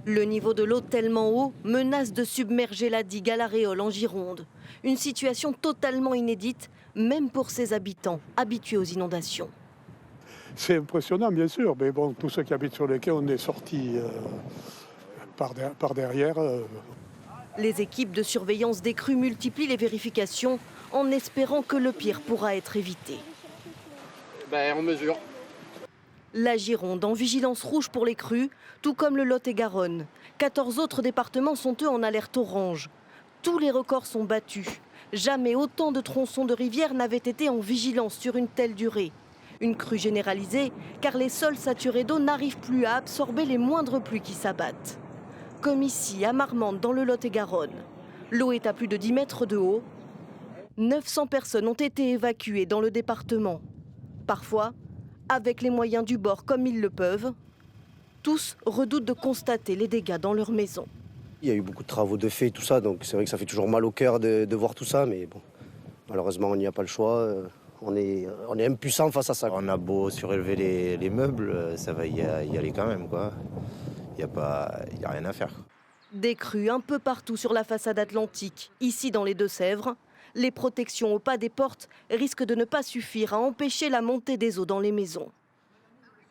Le niveau de l'eau tellement haut menace de submerger la digue à la Réole en Gironde. Une situation totalement inédite, même pour ses habitants, habitués aux inondations. C'est impressionnant, bien sûr, mais bon, tous ceux qui habitent sur les quais, on est sortis par derrière. Les équipes de surveillance des crues multiplient les vérifications en espérant que le pire pourra être évité. On mesure. La Gironde en vigilance rouge pour les crues, tout comme le Lot-et-Garonne. 14 autres départements sont eux en alerte orange. Tous les records sont battus. Jamais autant de tronçons de rivières n'avaient été en vigilance sur une telle durée. Une crue généralisée, car les sols saturés d'eau n'arrivent plus à absorber les moindres pluies qui s'abattent. Comme ici, à Marmande, dans le Lot-et-Garonne. L'eau est à plus de 10 mètres de haut. 900 personnes ont été évacuées dans le département. Parfois, avec les moyens du bord comme ils le peuvent. Tous redoutent de constater les dégâts dans leur maison. Il y a eu beaucoup de travaux de fait, tout ça, donc c'est vrai que ça fait toujours mal au cœur de voir tout ça, mais bon, malheureusement, on n'y a pas le choix. On est impuissant face à ça. On a beau surélever les meubles, ça va y aller quand même, quoi. Il n'y a rien à faire. Des crues un peu partout sur la façade atlantique, ici dans les Deux-Sèvres. Les protections au pas des portes risquent de ne pas suffire à empêcher la montée des eaux dans les maisons.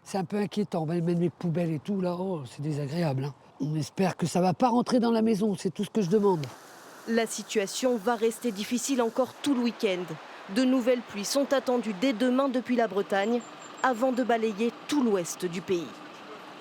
C'est un peu inquiétant, on va mettre mes poubelles et tout là, c'est désagréable. Hein. On espère que ça ne va pas rentrer dans la maison, c'est tout ce que je demande. La situation va rester difficile encore tout le week-end. De nouvelles pluies sont attendues dès demain depuis la Bretagne, avant de balayer tout l'ouest du pays.